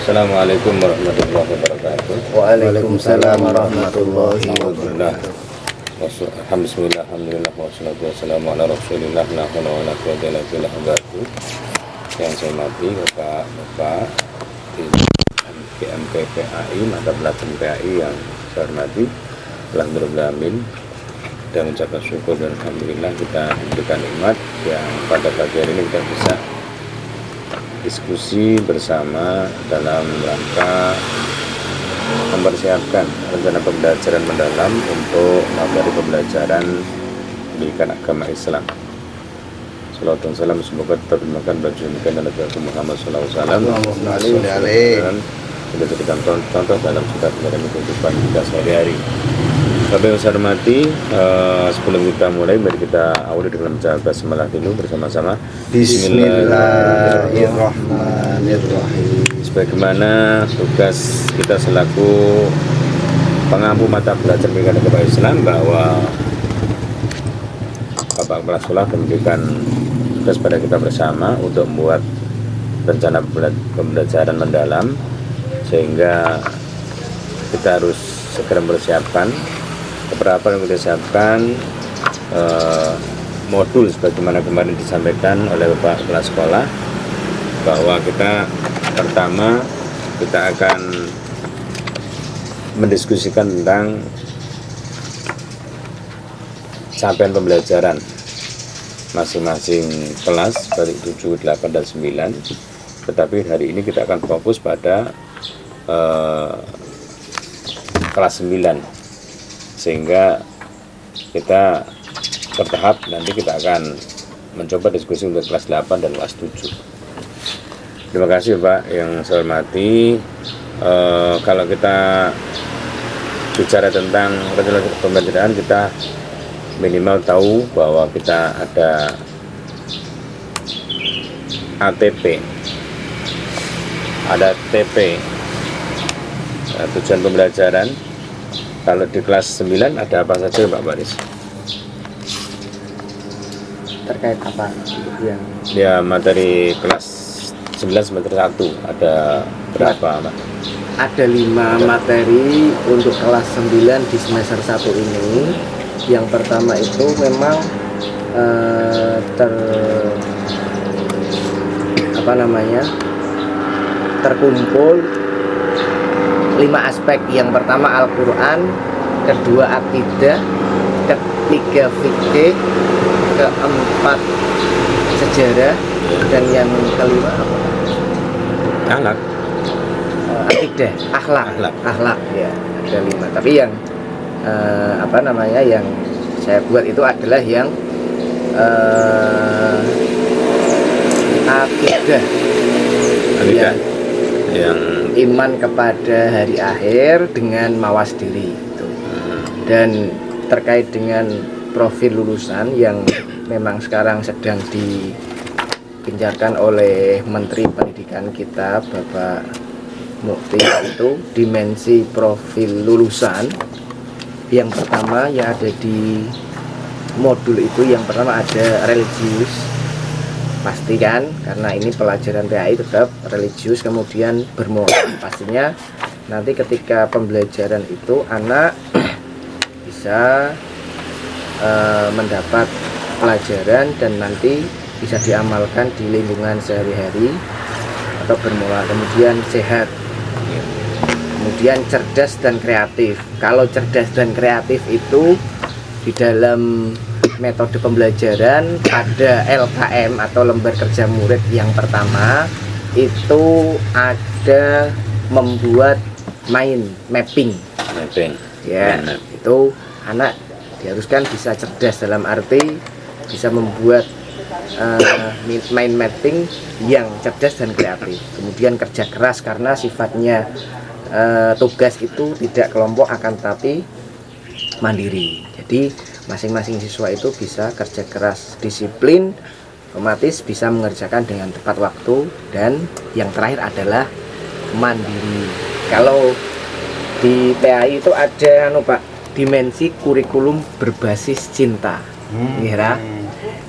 Assalamualaikum warahmatullahi wabarakatuh. Waalaikumsalam warahmatullahi wabarakatuh. Alhamdulillah wassalatu wassalamu ala Rasulillah la haula wala quwwata illa billah. Yang saya hormati Bapak di MPPAI, mata pelajaran PAI yang saya hormati, alhamdulillah amin, dan mengucapkan syukur dan alhamdulillah kita diberikan nikmat yang pada pagi hari ini kita bisa diskusi bersama dalam rangka mempersiapkan rencana pembelajaran mendalam untuk materi pembelajaran pendidikan agama Islam. Salawat dan salam semoga tetap dimakan bagi dan Nabi Muhammad SAW dan kita jadikan contoh dalam setiap kehidupan kita sehari-hari. Bapak yang saya hormati, sebelum kita mulai, mari kita awali dengan membaca basmalah dulu bersama-sama. Bismillahirrahmanirrahim. Sebagaimana tugas kita selaku pengampu mata pelajaran pendidikan agama Islam, bahwa Bapak Kepala Sekolah memberikan tugas pada kita bersama untuk membuat rencana pembelajaran mendalam, sehingga kita harus segera mempersiapkan beberapa yang kita siapkan modul sebagaimana kemarin disampaikan oleh Bapak Kepala Sekolah, bahwa kita pertama kita akan mendiskusikan tentang capaian pembelajaran masing-masing kelas dari 7, 8, dan 9. Tetapi hari ini kita akan fokus pada kelas 9, sehingga kita bertahap nanti kita akan mencoba diskusi untuk kelas 8 dan kelas 7. Terima kasih Pak yang saya hormati. Kalau kita bicara tentang rencana pembelajaran, kita minimal tahu bahwa kita ada ATP, ada TP, tujuan pembelajaran. Kalau di kelas 9 ada apa saja Pak Baris? Terkait apa yang Ya, materi kelas 9 semester 1 ada berapa Pak? ada 5 materi untuk kelas 9 di semester 1 ini. Yang pertama itu memang terkumpul 5 aspek. Yang pertama Al-Quran, kedua akidah, ketiga fikih, keempat sejarah, dan yang kelima apa? Akhlak. Akidah, akhlak ya, ada 5. Tapi yang yang saya buat itu adalah yang akidah. Yang iman kepada hari akhir dengan mawas diri itu. Dan terkait dengan profil lulusan yang memang sekarang sedang digencarkan oleh Menteri Pendidikan kita Bapak Mukti, itu dimensi profil lulusan. Yang pertama yang ada di modul itu, yang pertama ada religius, pastikan karena ini pelajaran PAI tetap religius, kemudian bermoral. Pastinya nanti ketika pembelajaran itu anak bisa mendapat pelajaran dan nanti bisa diamalkan di lingkungan sehari-hari atau bermoral. Kemudian sehat, kemudian cerdas dan kreatif. Kalau cerdas dan kreatif itu di dalam metode pembelajaran pada LKM atau lembar kerja murid yang pertama itu ada membuat mapping ya. Itu anak diharuskan bisa cerdas dalam arti bisa membuat mind mapping yang cerdas dan kreatif. Kemudian kerja keras karena sifatnya tugas itu tidak kelompok akan tapi mandiri. Jadi masing-masing siswa itu bisa kerja keras, disiplin, otomatis bisa mengerjakan dengan tepat waktu, dan yang terakhir adalah mandiri. Kalau di PAI itu ada Pak, dimensi kurikulum berbasis cinta.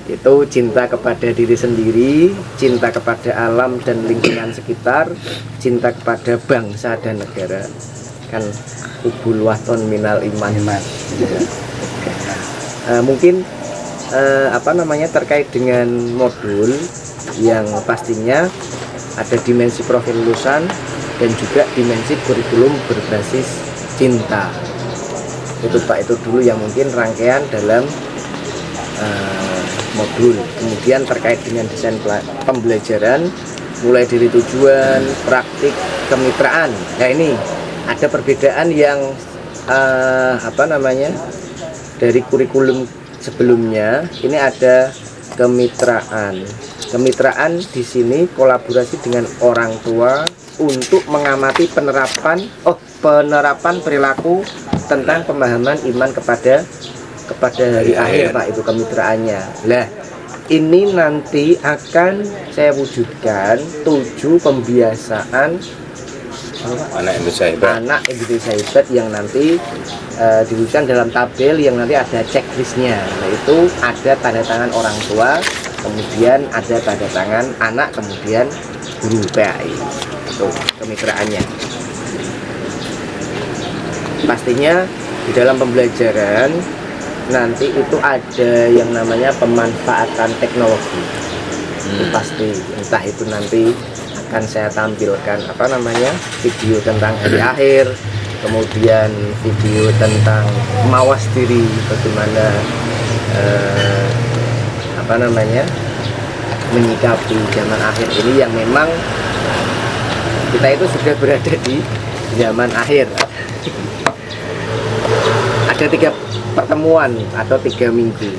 Itu cinta kepada diri sendiri, cinta kepada alam dan lingkungan sekitar, cinta kepada bangsa dan negara. Kan hubul waton minal iman. Mungkin terkait dengan modul yang pastinya ada dimensi profil lulusan dan juga dimensi kurikulum berbasis cinta. Itu Pak, itu dulu yang mungkin rangkaian dalam modul. Kemudian terkait dengan desain pembelajaran, mulai dari tujuan, praktik, kemitraan. Nah, ini ada perbedaan yang dari kurikulum sebelumnya. Ini ada kemitraan. Kemitraan di sini kolaborasi dengan orang tua untuk mengamati penerapan perilaku tentang pemahaman iman kepada hari akhir, Pak. Itu kemitraannya. Lah, ini nanti akan saya wujudkan 7 pembiasaan anak Indonesia hebat yang nanti diwujudkan dalam tabel yang nanti ada checklistnya. Nah, itu ada tanda tangan orang tua, kemudian ada tanda tangan anak, kemudian guru PAI. Itu kemitraannya. Pastinya di dalam pembelajaran nanti itu ada yang namanya pemanfaatan teknologi. Itu pasti, entah itu nanti akan saya tampilkan video tentang hari akhir, kemudian video tentang mawas diri, bagaimana menyikapi zaman akhir ini yang memang kita itu sudah berada di zaman akhir. Ada 3 pertemuan atau 3 minggu.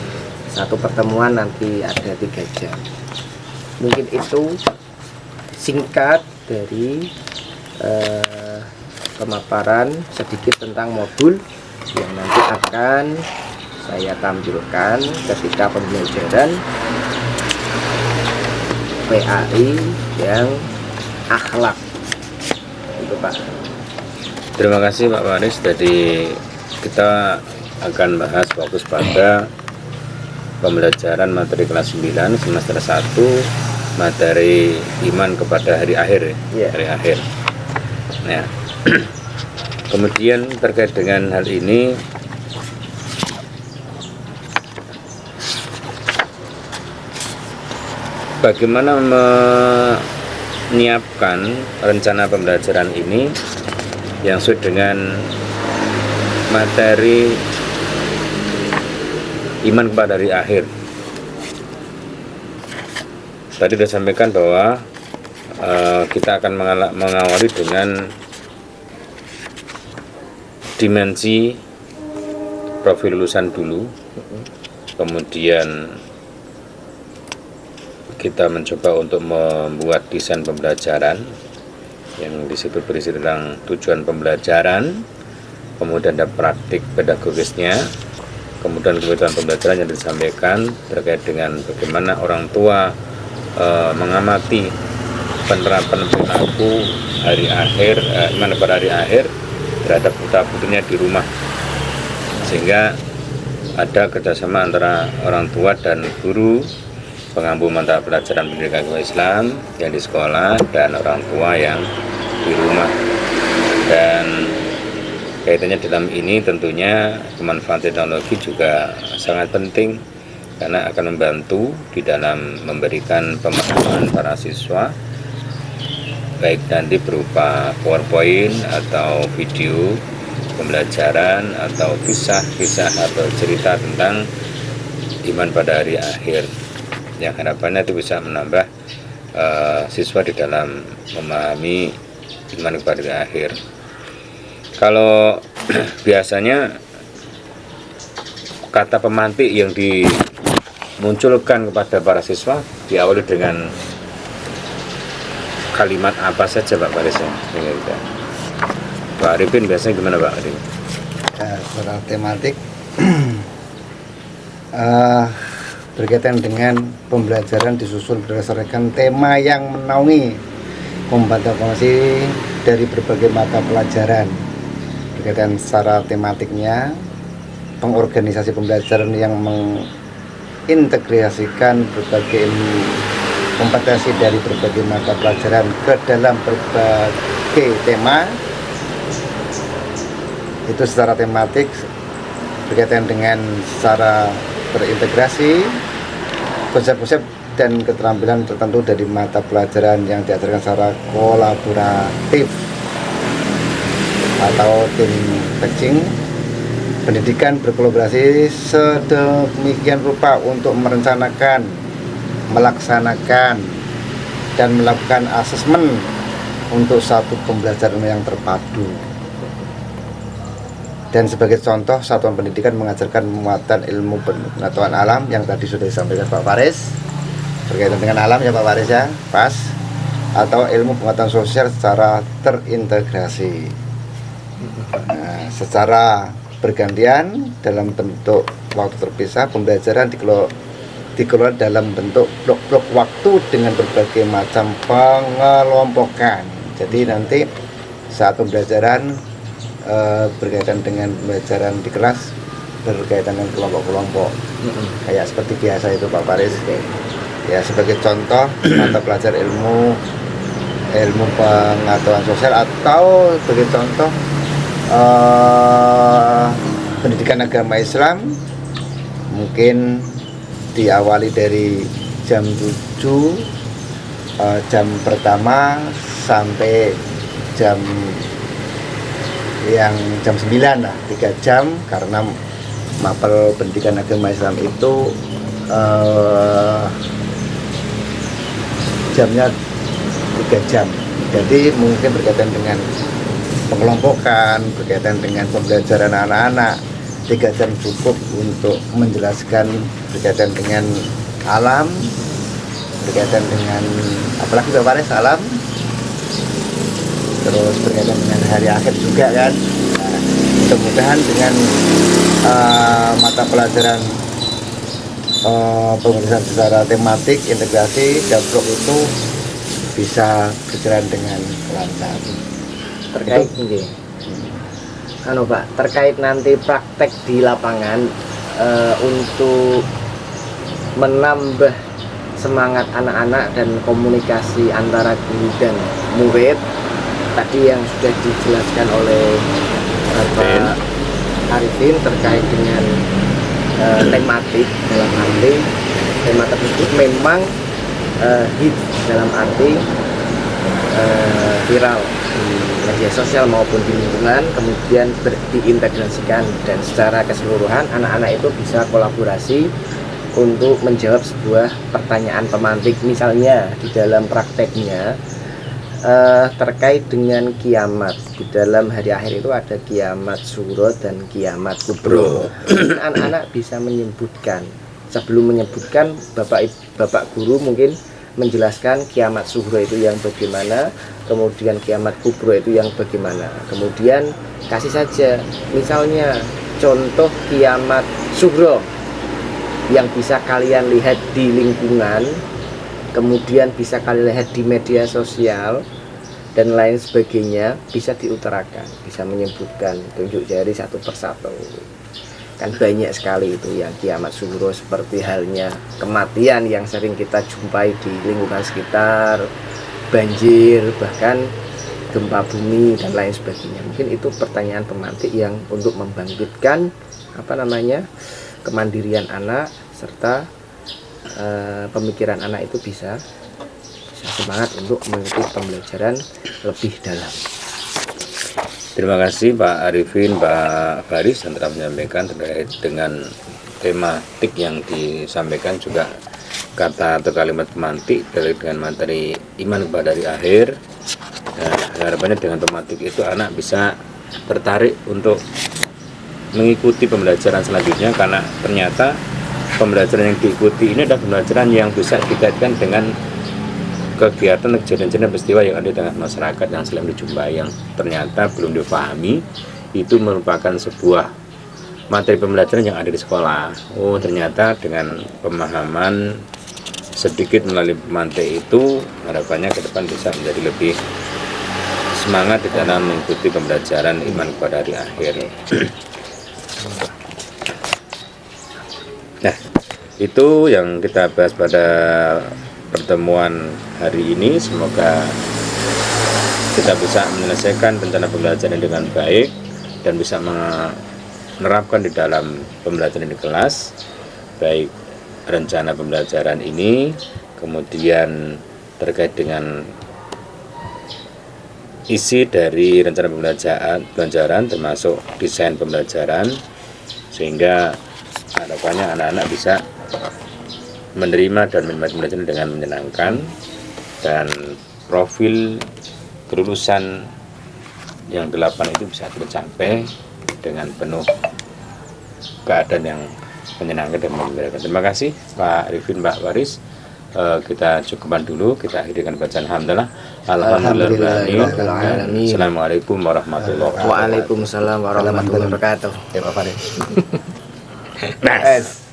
Satu pertemuan nanti ada 3 jam. Mungkin itu singkat dari pemaparan sedikit tentang modul yang nanti akan saya tampilkan ketika pembelajaran PAI yang akhlak. Itu Pak. Terima kasih Pak Faris. Jadi kita akan bahas fokus pada pembelajaran materi kelas 9 semester 1, materi iman kepada hari akhir. Hari akhir. Nah, kemudian terkait dengan hal ini bagaimana menyiapkan rencana pembelajaran ini yang sesuai dengan materi iman kepada hari akhir. Tadi sudah sampaikan bahwa kita akan mengawali dengan dimensi profil lulusan dulu, kemudian kita mencoba untuk membuat desain pembelajaran yang disitu berisi tentang tujuan pembelajaran, kemudian ada praktik pedagogisnya, kemudian kebutuhan pembelajaran yang disampaikan terkait dengan bagaimana orang tua mengamati penerapan perilaku hari akhir, iman pada hari akhir terhadap putra-putrinya di rumah, sehingga ada kerjasama antara orang tua dan guru pengampu mata pelajaran pendidikan agama Islam yang di sekolah dan orang tua yang di rumah. Dan kaitannya dalam ini tentunya pemanfaatan teknologi juga sangat penting karena akan membantu di dalam memberikan pemahaman para siswa, baik nanti berupa PowerPoint atau video pembelajaran atau kisah-kisah atau cerita tentang iman pada hari akhir, yang harapannya itu bisa menambah siswa di dalam memahami iman kepada hari akhir. Kalau biasanya kata pemantik yang dimunculkan kepada para siswa diawali dengan kalimat apa saja Pak Faris? Pak Arifin biasanya gimana Pak Arifin? Soal tematik berkaitan dengan pembelajaran disusun berdasarkan tema yang menaungi kompetensi dari berbagai mata pelajaran. Berkaitan secara tematiknya, pengorganisasi pembelajaran yang mengintegrasikan berbagai ilmu kompetensi dari berbagai mata pelajaran ke dalam berbagai tema itu secara tematik berkaitan dengan secara terintegrasi konsep-konsep dan keterampilan tertentu dari mata pelajaran yang diajarkan secara kolaboratif atau tim teaching. Pendidikan berkolaborasi sedemikian rupa untuk merencanakan, melaksanakan, dan melakukan asesmen untuk satu pembelajaran yang terpadu. Dan sebagai contoh, satuan pendidikan mengajarkan muatan ilmu pengetahuan alam yang tadi sudah disampaikan Pak Faris, berkaitan dengan alam ya Pak Faris ya, pas, atau ilmu pengetahuan sosial secara terintegrasi. Nah, secara bergantian dalam bentuk waktu terpisah, pembelajaran dikelola dalam bentuk blok-blok waktu dengan berbagai macam pengelompokan. Jadi nanti saat pembelajaran berkaitan dengan pembelajaran di kelas berkaitan dengan kelompok-kelompok kayak seperti biasa itu Pak Faris ya, sebagai contoh mata pelajaran ilmu pengetahuan sosial, atau sebagai contoh pendidikan agama Islam mungkin diawali dari jam 7 jam pertama sampai jam 9 lah, 3 jam, karena mapel pendidikan agama Islam itu jamnya 3 jam. Jadi mungkin berkaitan dengan pengelompokan, berkaitan dengan pembelajaran anak-anak, 3 jam cukup untuk menjelaskan berkaitan dengan alam, berkaitan dengan apalagi Pak Faris, alam, terus berkaitan dengan hari akhir juga kan. Nah, mudah-mudahan dengan mata pelajaran pembelajaran secara tematik, integrasi, dan blok itu bisa berjalan dengan lancar. Terkait ini, Pak, terkait nanti praktek di lapangan untuk menambah semangat anak-anak dan komunikasi antara guru dan murid. Tadi yang sudah dijelaskan oleh Bapak Arifin terkait dengan tematik, dalam arti tema tersebut memang hits, dalam arti viral di media sosial maupun di lingkungan, kemudian diintegrasikan, dan secara keseluruhan anak-anak itu bisa kolaborasi untuk menjawab sebuah pertanyaan pemantik. Misalnya di dalam prakteknya terkait dengan kiamat, di dalam hari akhir itu ada kiamat sughra dan kiamat kubro. Anak-anak bisa menyebutkan, sebelum menyebutkan bapak guru mungkin menjelaskan kiamat sughra itu yang bagaimana, kemudian kiamat kubro itu yang bagaimana, kemudian kasih saja misalnya contoh kiamat sughra yang bisa kalian lihat di lingkungan, kemudian bisa kalian lihat di media sosial dan lain sebagainya, bisa diutarakan, bisa menyebutkan, tunjuk jari satu persatu. Kan banyak sekali itu yang kiamat sughra, seperti halnya kematian yang sering kita jumpai di lingkungan sekitar, banjir, bahkan gempa bumi dan lain sebagainya. Mungkin itu pertanyaan pemantik yang untuk membangkitkan kemandirian anak, serta pemikiran anak itu bisa semangat untuk mengikuti pembelajaran lebih dalam. Terima kasih Pak Arifin, Pak Faris yang telah menyampaikan terkait dengan tematik yang disampaikan, juga kata atau kalimat pemantik terkait dengan materi iman kepada hari akhir. Dan harapannya dengan tematik itu anak bisa tertarik untuk mengikuti pembelajaran selanjutnya, karena ternyata pembelajaran yang diikuti ini adalah pembelajaran yang bisa dikaitkan dengan kegiatan kejadian-kejadian peristiwa yang ada di tengah masyarakat yang selalu dijumpai, yang ternyata belum dipahami. Itu merupakan sebuah materi pembelajaran yang ada di sekolah. Oh, ternyata dengan pemahaman sedikit melalui pemantik itu, harapannya ke depan bisa menjadi lebih semangat di dalam mengikuti pembelajaran iman kepada hari akhir. Nah, Itu yang kita bahas pada pertemuan hari ini. Semoga kita bisa menyelesaikan rencana pembelajaran dengan baik dan bisa menerapkan di dalam pembelajaran di kelas, baik rencana pembelajaran ini, kemudian terkait dengan isi dari rencana pembelajaran termasuk desain pembelajaran, sehingga harapannya anak-anak bisa menerima dan menikmati pembelajaran dengan menyenangkan, dan profil kelulusan yang 8 itu bisa tercapai dengan penuh keadaan yang menyenangkan dan membanggakan. Terima kasih Pak Arifin, Pak Waris. Kita cukupkan dulu, kita akhiri dengan bacaan alhamdulillah. Alhamdulillahirrahmanirrahim. Assalamualaikum warahmatullahi wabarakatuh. Waalaikumsalam warahmatullahi wabarakatuh. Ya Pak Faris. Nah.